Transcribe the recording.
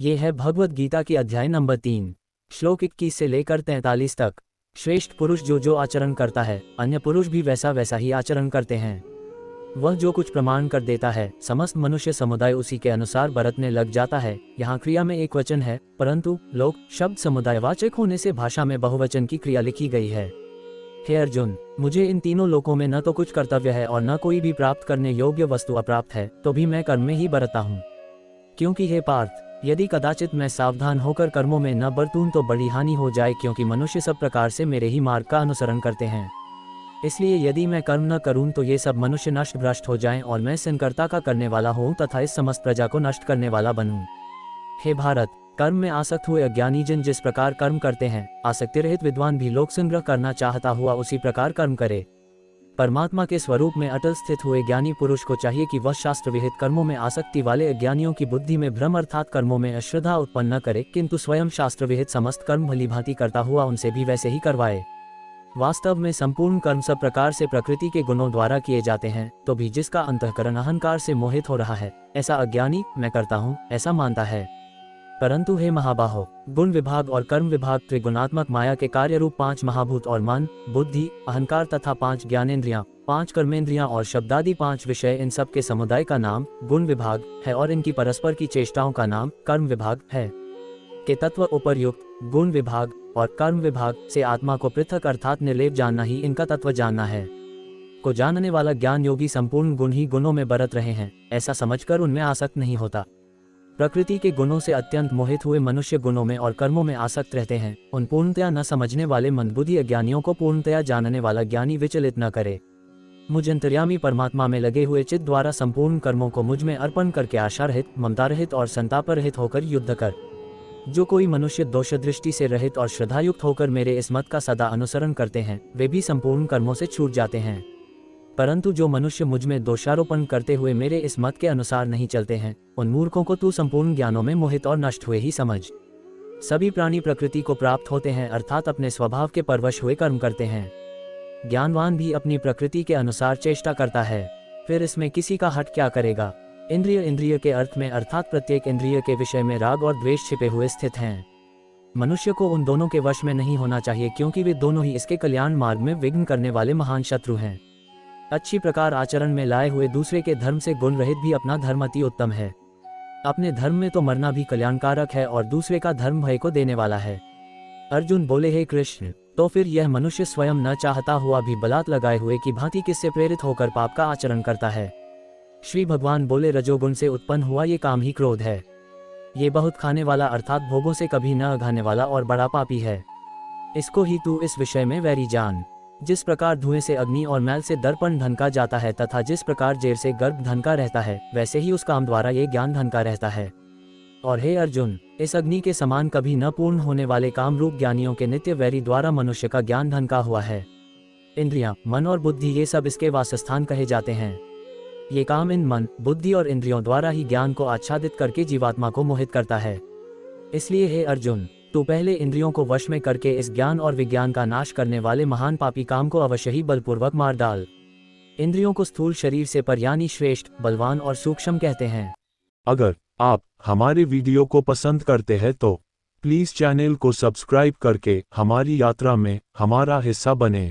ये है भगवद गीता की अध्याय नंबर 3, श्लोक 21 से लेकर 43 तक। श्रेष्ठ पुरुष जो आचरण करता है, अन्य पुरुष भी वैसा वैसा ही आचरण करते हैं। वह जो कुछ प्रमाण कर देता है, समस्त मनुष्य समुदाय उसी के अनुसार बरतने लग जाता है। यहाँ क्रिया में एक वचन है, परंतु लोक शब्द समुदायवाचक होने से भाषा में बहुवचन की क्रिया लिखी गई है। हे अर्जुन, मुझे इन तीनों लोकों में न तो कुछ कर्तव्य है और न कोई भी प्राप्त करने योग्य वस्तु अप्राप्त है, तो भी मैं कर्म में ही बरता हूँ। क्योंकि हे पार्थ, यदि कदाचित मैं सावधान होकर कर्मों में न बरतूं तो बड़ी हानि हो जाए, क्योंकि मनुष्य सब प्रकार से मेरे ही मार्ग का अनुसरण करते हैं। इसलिए यदि मैं कर्म न करूं तो ये सब मनुष्य नष्ट भ्रष्ट हो जाएं और मैं संकर्ता का करने वाला हूं तथा इस समस्त प्रजा को नष्ट करने वाला बनूं। हे भारत, कर्म में आसक्त हुए अज्ञानी जन जिस प्रकार कर्म करते हैं, आसक्ति रहित विद्वान भी लोक संग्रह करना चाहता हुआ उसी प्रकार कर्म करे। परमात्मा के स्वरूप में अटल स्थित हुए ज्ञानी पुरुष को चाहिए कि वह शास्त्र विहित कर्मों में आसक्ति वाले अज्ञानियों की बुद्धि में भ्रम अर्थात कर्मों में अश्रद्धा उत्पन्न न करे, किंतु स्वयं शास्त्र विहित समस्त कर्म भलीभांति करता हुआ उनसे भी वैसे ही करवाए। वास्तव में संपूर्ण कर्म सब प्रकार से प्रकृति के गुणों द्वारा किए जाते हैं, तो भी जिसका अंतःकरण अहंकार से मोहित हो रहा है, ऐसा अज्ञानी मैं करता हूँ ऐसा मानता है। परंतु हे महाबाहो, गुण विभाग और कर्म विभाग त्रिगुणात्मक माया के कार्य रूप 5 महाभूत और मन, बुद्धि, अहंकार तथा 5 ज्ञानेंद्रियां, 5 कर्मेंद्रियां और शब्दादि 5 विषय, इन सब के समुदाय का नाम गुण विभाग है और इनकी परस्पर की चेष्टाओं का नाम कर्म विभाग है। के तत्व उपर्युक्त गुण विभाग और कर्म विभाग से आत्मा को पृथक अर्थात निर्लेप जानना ही इनका तत्व जानना है। को जानने वाला ज्ञान योगी संपूर्ण गुण ही गुणों में बरत रहे हैं, ऐसा समझकर उनमें आसक्त नहीं होता। प्रकृति के गुणों से अत्यंत मोहित हुए मनुष्य गुणों में और कर्मों में आसक्त रहते हैं। उन पूर्णतया न समझने वाले मंदबुद्धि अज्ञानियों को पूर्णतया जानने वाला ज्ञानी विचलित न करे। मुझ अंतर्यामी परमात्मा में लगे हुए चित्त द्वारा संपूर्ण कर्मों को मुझ में अर्पण करके आशा रहित, ममता रहित और संताप रहित होकर युद्ध कर। जो कोई मनुष्य दोष दृष्टि से रहित और श्रद्धायुक्त होकर मेरे इस मत का सदा अनुसरण करते हैं, वे भी संपूर्ण कर्मों से छूट जाते हैं। परंतु जो मनुष्य मुझ में दोषारोपण करते हुए मेरे इस मत के अनुसार नहीं चलते हैं, उन मूर्खों को तू संपूर्ण ज्ञानों में मोहित और नष्ट हुए ही समझ। सभी प्राणी प्रकृति को प्राप्त होते हैं, अर्थात अपने स्वभाव के परवश हुए कर्म करते हैं। ज्ञानवान भी अपनी प्रकृति के अनुसार चेष्टा करता है, फिर इसमें किसी का हट क्या करेगा। इंद्रिय के अर्थ में अर्थात प्रत्येक इंद्रिय के विषय में राग और द्वेष छिपे हुए स्थित हैं। मनुष्य को उन दोनों के वश में नहीं होना चाहिए, क्योंकि वे दोनों ही इसके कल्याण मार्ग में विघ्न करने वाले महान शत्रु हैं। अच्छी प्रकार आचरण में लाए हुए दूसरे के धर्म से गुण रहित भी अपना धर्म अति उत्तम है। अपने धर्म में तो मरना भी कल्याणकारक है और दूसरे का धर्म भय को देने वाला है। अर्जुन बोले, हे कृष्ण, तो फिर यह मनुष्य स्वयं न चाहता हुआ भी बलात् लगाए हुए की भांति किससे प्रेरित होकर पाप का आचरण करता है। श्री भगवान बोले, रजोगुण से उत्पन्न हुआ ये काम ही क्रोध है। ये बहुत खाने वाला अर्थात भोगों से कभी न अघाने वाला और बड़ा पापी है। इसको ही तू इस विषय में वैरी जान। जिस प्रकार धुएं से अग्नि और मैल से दर्पण ढनका जाता है तथा जिस प्रकार जेर से गर्भ ढनका रहता है, वैसे ही उस काम द्वारा ये ज्ञान ढनका रहता है। और हे अर्जुन, इस अग्नि के समान कभी न पूर्ण होने वाले काम रूप ज्ञानियों के नित्य वैरी द्वारा मनुष्य का ज्ञान ढनका हुआ है। इंद्रियां, मन और बुद्धि ये सब इसके वासस्थान कहे जाते हैं। ये काम इन मन, बुद्धि और इंद्रियों द्वारा ही ज्ञान को आच्छादित करके जीवात्मा को मोहित करता है। इसलिए हे अर्जुन, तू पहले इंद्रियों को वश में करके इस ज्ञान और विज्ञान का नाश करने वाले महान पापी काम को अवश्य ही बलपूर्वक मार डाल। इंद्रियों को स्थूल शरीर से पर यानी श्रेष्ठ, बलवान और सूक्ष्म कहते हैं। अगर आप हमारे वीडियो को पसंद करते हैं तो प्लीज चैनल को सब्सक्राइब करके हमारी यात्रा में हमारा हिस्सा बने।